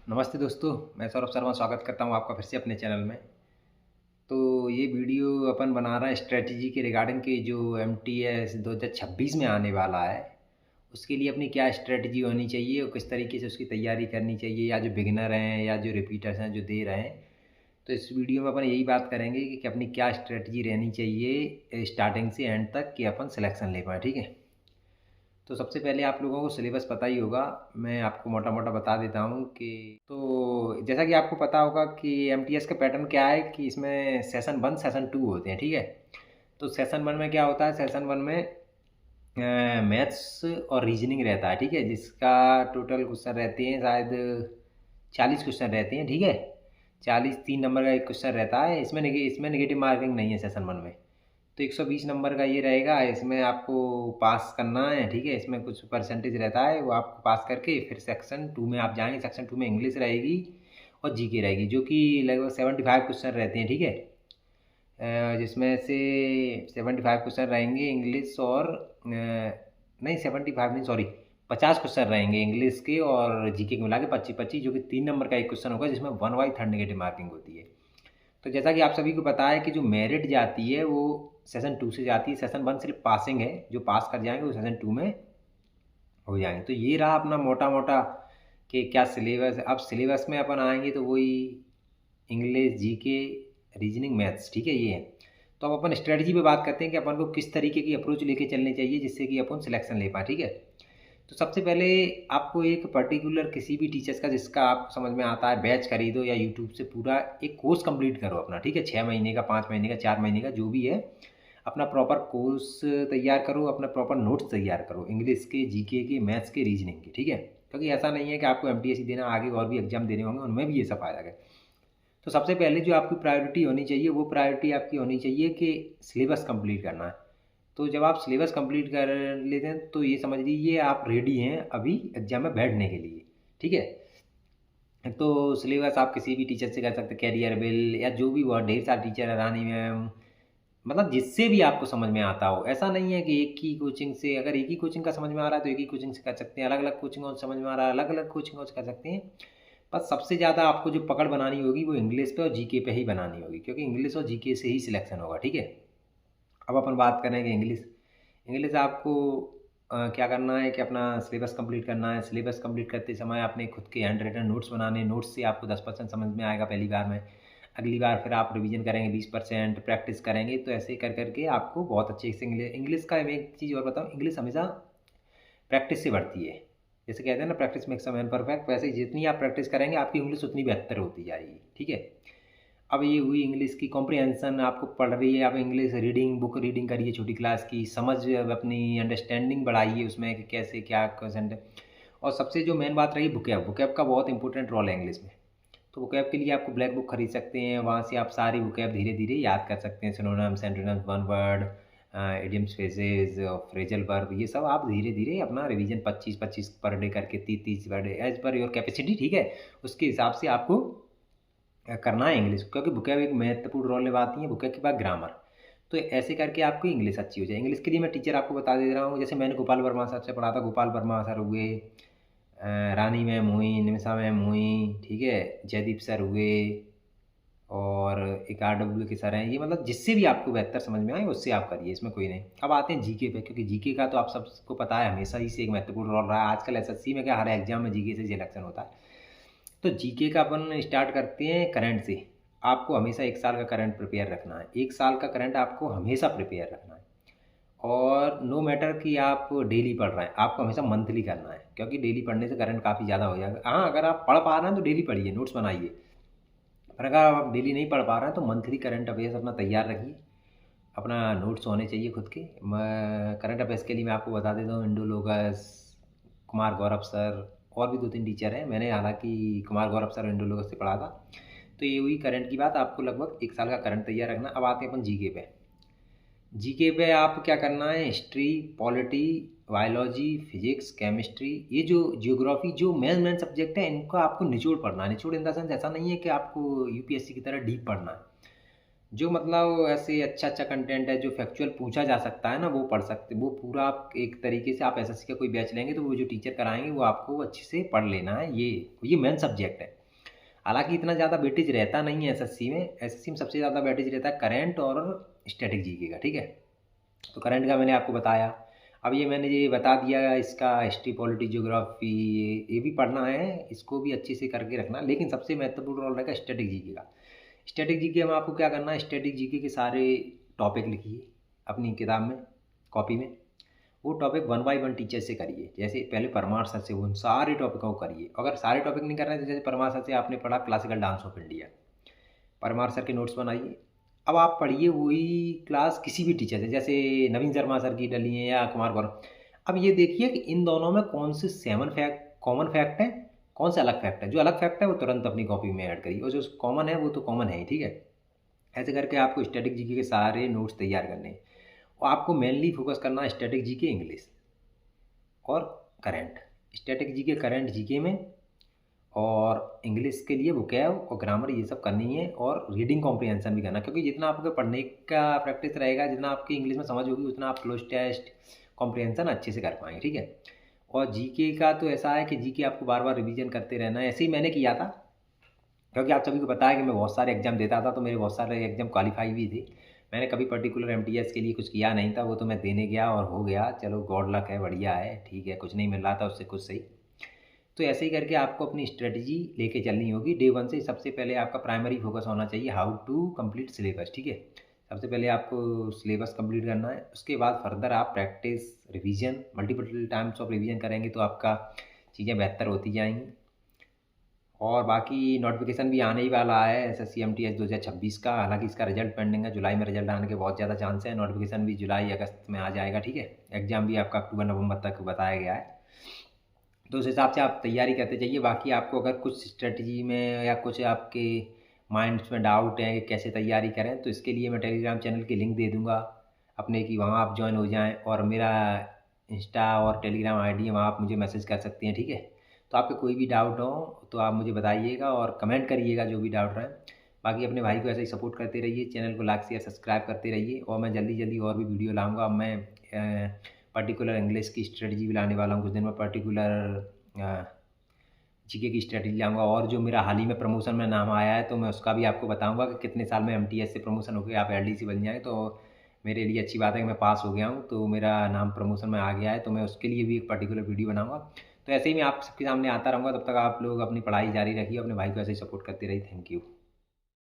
नमस्ते दोस्तों, मैं सौरभ शर्मा स्वागत करता हूँ आपका फिर से अपने चैनल में। तो ये वीडियो अपन बना रहे हैं स्ट्रेटजी के रिगार्डिंग के जो एमटीएस 2026 में आने वाला है, उसके लिए अपनी क्या स्ट्रेटजी होनी चाहिए और किस तरीके से उसकी तैयारी करनी चाहिए, या जो बिगिनर हैं या जो रिपीटर्स हैं जो दे रहे हैं। तो इस वीडियो में अपन यही बात करेंगे कि अपनी क्या स्ट्रेटजी रहनी चाहिए स्टार्टिंग से एंड तक कि अपन सिलेक्शन ले पाएँ, ठीक है। तो सबसे पहले आप लोगों को सिलेबस पता ही होगा, मैं आपको मोटा मोटा बता देता हूँ कि तो जैसा कि आपको पता होगा कि एमटीएस का पैटर्न क्या है कि इसमें सेशन 1 सेशन 2 होते हैं, ठीक है। तो सेशन 1 में क्या होता है, सेशन 1 में मैथ्स और रीजनिंग रहता है, ठीक है, जिसका टोटल क्वेश्चन रहते हैं शायद 40 क्वेश्चन रहते हैं, ठीक है। 40 3 नंबर का एक क्वेश्चन रहता है, इसमें नेगेटिव मार्किंग नहीं है सेशन 1 में। तो 120 नंबर का ये रहेगा, इसमें आपको पास करना है, ठीक है। इसमें कुछ परसेंटेज रहता है, वो आपको पास करके फिर सेक्शन 2 में आप जाएंगे। सेक्शन 2 में इंग्लिश रहेगी और जीके रहेगी, जो कि लगभग 75 क्वेश्चन रहते हैं, ठीक है। जिसमें से 75 क्वेश्चन रहेंगे इंग्लिश और नहीं 75 नहीं, सॉरी 50 क्वेश्चन रहेंगे इंग्लिश के और जीके के मिला के 25-25, जो कि 3 नंबर का एक क्वेश्चन होगा जिसमें 1/3 नेगेटिव मार्किंग होती है। तो जैसा कि आप सभी को पता है कि जो मेरिट जाती है वो सेशन 2 से जाती है। सेशन 1 सिर्फ पासिंग है, जो पास कर जाएंगे वो सेशन 2 में हो जाएंगे। तो ये रहा अपना मोटा मोटा कि क्या सिलेबस है। अब सिलेबस में अपन आएंगे तो वही इंग्लिश, जीके, रीजनिंग, मैथ्स, ठीक है, ये है। तो अब अपन स्ट्रेटजी पे बात करते हैं कि अपन को किस तरीके की अप्रोच लेके चलनी चाहिए जिससे कि अपन सिलेक्शन ले पाए, ठीक है। तो सबसे पहले आपको एक पर्टिकुलर किसी भी टीचर्स का जिसका आपको समझ में आता है बैच खरीदो, या यूट्यूब से पूरा एक कोर्स कंप्लीट करो अपना, ठीक है। 6 महीने का, 5 महीने का, 4 महीने का, जो भी है, अपना प्रॉपर कोर्स तैयार करो, अपना प्रॉपर नोट्स तैयार करो इंग्लिश के, जीके के, मैथ्स के, रीजनिंग के, ठीक है। क्योंकि ऐसा नहीं है कि आपको एमटीएस ही देना, आगे और भी एग्जाम देने होंगे, उनमें भी ये सब आएगा। तो सबसे पहले जो आपकी प्रायोरिटी होनी चाहिए वो प्रायोरिटी आपकी होनी चाहिए कि सिलेबस कंप्लीट करना है। तो जब आप सिलेबस कंप्लीट कर लेते हैं तो ये समझ लीजिए आप रेडी हैं अभी एग्जाम में बैठने के लिए, ठीक है। तो सिलेबस आप किसी भी टीचर से कर सकते हैं, कैरियर बिल या जो भी हुआ, ढेर सारे टीचर है, रानी मैम, मतलब जिससे भी आपको समझ में आता हो। ऐसा नहीं है कि एक ही कोचिंग से, अगर एक ही कोचिंग का समझ में आ रहा है तो एक ही कोचिंग से कर सकते हैं, अलग अलग कोचिंगों से समझ में आ रहा है अलग अलग कोचिंगों से कर सकते हैं। बस सबसे ज़्यादा आपको जो पकड़ बनानी होगी वो इंग्लिश पे और जीके पे ही बनानी होगी, क्योंकि इंग्लिश और जीके से ही सिलेक्शन होगा, ठीक है। अब अपन बात करें कि इंग्लिश इंग्लिश आपको क्या करना है कि अपना सिलेबस कंप्लीट करना है। सिलेबस कंप्लीट करते समय अपने खुद के हैंड रिटन नोट्स बनाने, नोट्स से आपको 10% समझ में आएगा पहली बार में। अगली बार फिर आप रिवीजन करेंगे, 20% प्रैक्टिस करेंगे। तो ऐसे कर करके आपको बहुत अच्छे से इंग्लिश इंग्लिश का मैं एक चीज़ और बताऊँ, इंग्लिश हमेशा प्रैक्टिस से बढ़ती है। जैसे कहते हैं ना, practice makes a man perfect, वैसे ही जितनी आप प्रैक्टिस करेंगे आपकी इंग्लिश उतनी बेहतर होती जाएगी, ठीक है। अब ये हुई इंग्लिश की कॉम्प्रिहेंशन, आपको पढ़ रही है, आप इंग्लिश रीडिंग, बुक रीडिंग करिए छोटी क्लास की, समझ अपनी अंडरस्टैंडिंग बढ़ाइए उसमें कि कैसे क्या क्वेश्चन। और सबसे जो मेन बात रही, बुकैब बुकैब का बहुत इंपॉर्टेंट रोल है इंग्लिश में। तो बुकैब के लिए आपको ब्लैक बुक खरीद सकते हैं, वहाँ से आप सारी बुकैब धीरे धीरे याद कर सकते हैं। Synonyms, antonyms, one word, idioms, phrases, phrasal verb, ये सब आप धीरे धीरे अपना रिवीजन 25-25 पर डे करके, 30-30 पर day, as per your capacity, ठीक है। उसके हिसाब से आपको करना है इंग्लिश, क्योंकि बुकैब एक महत्वपूर्ण रोल निभाती है, बुकैब के बाद ग्रामर। तो ऐसे करके आपकी इंग्लिश अच्छी हो जाए। इंग्लिश के लिए मैं टीचर आपको बता दे रहा हूँ, जैसे मैंने गोपाल वर्मा सर से पढ़ा था, गोपाल वर्मा सर हुए, रानी मैम हुई, निमिषा मैम हुई, ठीक है, जयदीप सर हुए, और एक RW के सर हैं। ये मतलब जिससे भी आपको बेहतर समझ में आए उससे आप करिए, इसमें कोई नहीं। अब आते हैं जीके पे, क्योंकि जीके का तो आप सबको पता है हमेशा ही से एक महत्वपूर्ण रोल रहा है। आजकल एसएससी में क्या, हर एग्जाम में जीके से सिलेक्शन होता है। तो जीके का अपन स्टार्ट करते हैं करंट से। आपको हमेशा 1 साल का करंट प्रिपेयर रखना है, 1 साल का करंट आपको हमेशा प्रिपेयर रखना है। और नो मैटर कि आप डेली पढ़ रहे हैं, आपको हमेशा मंथली करना है, क्योंकि डेली पढ़ने से करंट काफ़ी ज़्यादा हो जाएगा। हाँ, अगर आप पढ़ पा रहे हैं तो डेली पढ़िए, नोट्स बनाइए। पर अगर आप डेली नहीं पढ़ पा रहे हैं तो मंथली करंट अफेयर्स अपना तैयार रखिए, अपना नोट्स होने चाहिए खुद के। मैं करंट अफेयर्स के लिए मैं आपको बता देता हूँ, इंडोलोगस, कुमार गौरव सर, और भी 2-3 टीचर हैं। मैंने हालांकि कुमार गौरव सर और इंडोलोगस से पढ़ा था। तो ये हुई करंट की बात, आपको लगभग 1 साल का करंट तैयार रखना। अब आते हैं अपन जीके पे। जीके पे आप क्या करना है, history, polity, biology, physics, chemistry, ये जो जियोग्राफी, जो मेन मेन सब्जेक्ट है, इनको आपको निचोड़ पढ़ना है। निचोड़ इन द सेंस ऐसा नहीं है कि आपको यूपीएससी की तरह डीप पढ़ना है। जो मतलब ऐसे अच्छा अच्छा कंटेंट है, जो फैक्चुअल पूछा जा सकता है ना, वो पढ़ सकते, वो पूरा आप एक तरीके से, आप एसएससी का कोई बैच लेंगे तो वो जो टीचर कराएंगे वो आपको अच्छे से पढ़ लेना है। ये मेन सब्जेक्ट है। हालांकि इतना ज़्यादा वेटेज रहता नहीं है एसएससी में। एसएससी में सबसे ज़्यादा वेटेज रहता है करंट और स्टैटिक जीके का, ठीक है। तो करंट का मैंने आपको बताया। अब ये मैंने ये बता दिया, इसका हिस्ट्री, पॉलिटी, ज्योग्राफी ये भी पढ़ना है, इसको भी अच्छे से करके रखना। लेकिन सबसे महत्वपूर्ण रोल रहेगा स्टैटिक जीके का। स्टैटिक जीके में आपको क्या करना है, स्टैटिक जीके के सारे टॉपिक लिखिए अपनी किताब में, कॉपी में। वो टॉपिक 1 बाय 1 टीचर से करिए। जैसे पहले परमार सर से उन सारे टॉपिकों को करिए। अगर सारे टॉपिक नहीं कर रहे हैं तो जैसे परमार सर से आपने पढ़ा classical dance of India, Parmar sir के नोट्स बनाइए। अब आप पढ़िए वही क्लास किसी भी टीचर से, जैसे नवीन शर्मा सर की डली है या कुमार गौरव। अब ये देखिए कि इन दोनों में कौन से 7 फैक्ट कॉमन फैक्ट है, कौन सा अलग फैक्ट है। जो अलग फैक्ट है वो तुरंत अपनी कॉपी में ऐड करिए, और जो कॉमन है वो तो कॉमन है ही, ठीक है। ऐसे करके आपको स्टैटिक जीके के सारे नोट्स तैयार करने हैं। और आपको मेनली फोकस करना है स्टैटिक जीके, इंग्लिश और current. Static GK, current GK में, और इंग्लिश के लिए वोकैब और ग्रामर ये सब करनी है। और रीडिंग कॉम्प्रिहेंशन भी करना, क्योंकि जितना आपके पढ़ने का प्रैक्टिस रहेगा, जितना आपकी इंग्लिश में समझ होगी, उतना आप क्लोज टेस्ट कॉम्प्रिहेंशन अच्छे से कर पाएंगे, ठीक है। और जीके का तो ऐसा है कि जीके आपको बार बार रिवीजन करते रहना है। ऐसे ही मैंने किया था, क्योंकि आप सभी को पता है कि मैं बहुत सारे एग्जाम देता था, तो मेरे बहुत सारे एग्जाम क्वालिफाई भी थे। मैंने कभी पर्टिकुलर एमटीएस के लिए कुछ किया नहीं था, वो तो मैं देने गया और हो गया। चलो गॉड लक है, बढ़िया है, ठीक है। कुछ नहीं मिल रहा था उससे कुछ सही। तो ऐसे ही करके आपको अपनी स्ट्रेटजी लेके चलनी होगी। डे 1 से सबसे पहले आपका प्राइमरी फोकस होना चाहिए हाउ टू कंप्लीट सिलेबस, ठीक है। सबसे पहले आपको सिलेबस कंप्लीट करना है। उसके बाद फर्दर आप practice, revision, multiple times of revision करेंगे तो आपका चीज़ें बेहतर होती जाएंगी। और बाकी नोटिफिकेशन भी आने ही वाला है एसएससी एमटीएस 2026 का। हालांकि इसका रिजल्ट पेंडिंग है, जुलाई में रिजल्ट आने के बहुत ज़्यादा चांस है। नोटिफिकेशन भी जुलाई अगस्त में आ जाएगा, ठीक है। एग्जाम भी आपका अक्टूबर नवंबर तक बताया गया है। तो उस हिसाब से आप तैयारी करते जाइए। बाकी आपको अगर कुछ स्ट्रेटजी में या कुछ आपके माइंड्स में डाउट है कि कैसे तैयारी करें, तो इसके लिए मैं टेलीग्राम चैनल की लिंक दे दूँगा अपने की, वहाँ आप ज्वाइन हो जाएँ। और मेरा इंस्टा और टेलीग्राम आईडी है, वहाँ आप मुझे मैसेज कर सकते हैं, ठीक है। तो आपके कोई भी डाउट हो तो आप मुझे बताइएगा और कमेंट करिएगा जो भी डाउट रहे। बाकी अपने भाई को ऐसे ही सपोर्ट करते रहिए, चैनल को लाइक शेयर सब्सक्राइब करते रहिए। और मैं जल्दी जल्दी और भी वीडियो लाऊंगा। अब मैं पर्टिकुलर इंग्लिश की स्ट्रेटजी भी लाने वाला हूँ कुछ दिन में, पर्टिकुलर जीके की स्ट्रेटजी लाऊंगा। और जो मेरा हाल ही में प्रमोशन में नाम आया है, तो मैं उसका भी आपको बताऊंगा कि कितने साल में एमटीएस से प्रमोशन हो गया, आप एलडीसी बन जाए। तो मेरे लिए अच्छी बात है कि मैं पास हो गया हूँ, तो मेरा नाम प्रमोशन में आ गया है। तो मैं उसके लिए भी एक पर्टिकुलर वीडियो बनाऊंगा। तो ऐसे ही मैं आप सबके सामने आता रहूँगा। तब तक आप लोग अपनी पढ़ाई जारी रखिए, अपने भाई को ऐसे ही सपोर्ट करते रहिए। Thank you.